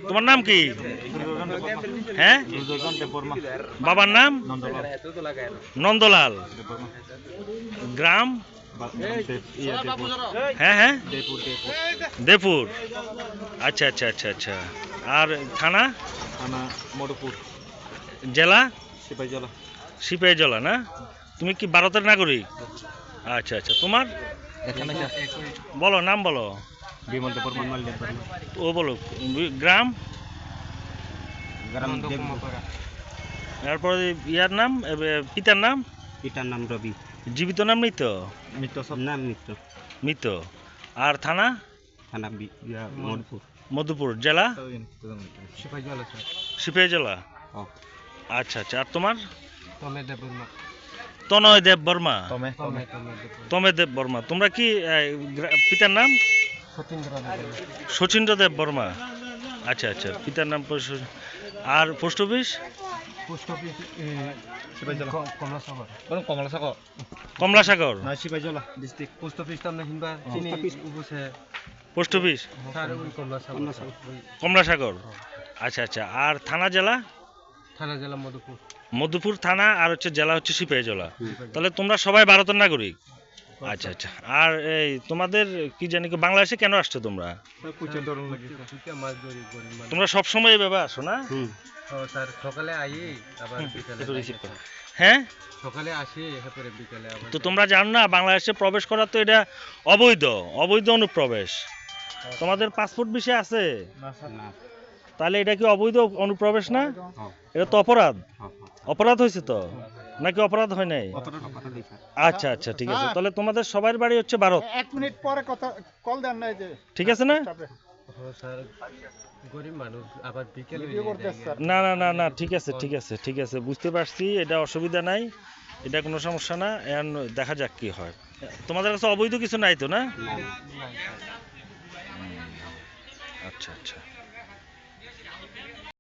তোমার নাম কি? হ্যাঁ, বাবার নাম নন্দলাল। গ্রাম? হ্যাঁ হ্যাঁ, দেপুর। আচ্ছা আচ্ছা আচ্ছা আচ্ছা। আর থানা? মধুপুর। জেলা? সিপাহীজলা। সিপাহীজলা না? তুমি কি ভারতের নাগরিক? আচ্ছা আচ্ছা। তোমার বলো, নাম বলো। বিমল দেববর্মা, মাল দেববর্মা। ও বলো। গ্রাম? গ্রাম তারপরে ইয়ার নাম, পিতার নাম? পিতার নাম রবি। জীবিত নাম মৃত? মৃত সব নাম মৃত। মৃত। আর থানা? থানা মধুপুর। মধুপুর। জেলা? সিপাহীজলা। সিপাহীজলা। আচ্ছা আচ্ছা। আর তোমার? তমে দেববর্মা। তনয় দেব বর্মা। তমে তমে দেব বর্মা। তোমরা কি পিতার নাম? শচীন্দ্র দেব বর্মা। আচ্ছা আচ্ছা, পিতার নাম। আর post office? Post office Kamalasagar. Kamalasagar. না, সিপাহীজলা ডিস্ট্রিক্ট। পোস্ট অফিস তো আমরা হিনবা চিনি উপসে। পোস্ট অফিস স্যার ওই কমলাসাগর। কমলাসাগর। আচ্ছা আচ্ছা। আর থানা জেলা? থানা জেলা মধুপুর। মধুপুর থানা। আর হচ্ছে জেলা হচ্ছে সিপাহীজলা। তাহলে তোমরা সবাই ভারতের নাগরিক? আচ্ছা আচ্ছা। আর এই তোমাদের কি জানি কি, বাংলাদেশে কেন আসছো তোমরা? তোমরা সব সময় এভাবে আসো না? স্যার সকালে আই আবার বিকালে। হ্যাঁ, সকালে আসি এরপরে বিকালে আবার। তো তোমরা জানো না বাংলাদেশে প্রবেশ করা তো এটা অবৈধ, অবৈধ অনুপ্রবেশ। তোমাদের পাসপোর্ট বিষয় আছে? না। তাহলে এটা কি অবৈধ অনুপ্রবেশ না? এটা তো অপরাধ। অপরাধ হয়েছে তো নাকি অপরাধ হয় নাই? আচ্ছা আচ্ছা, ঠিক আছে। তাহলে তোমাদের সবার বাড়ি হচ্ছে ভারত। 1 মিনিট পরে কথা কল দেন না, এই যে ঠিক আছে না? স্যার গরিব মানুষ আবার বিকেলে ভিডিও করতে স্যার। না না না না, ঠিক আছে ঠিক আছে ঠিক আছে, বুঝতে পারছি। এটা অসুবিধা নাই, এটা কোনো সমস্যা না। এখন দেখা যাক কি হয়। তোমাদের কাছে অবৈধ কিছু নাই তো না? আচ্ছা আচ্ছা।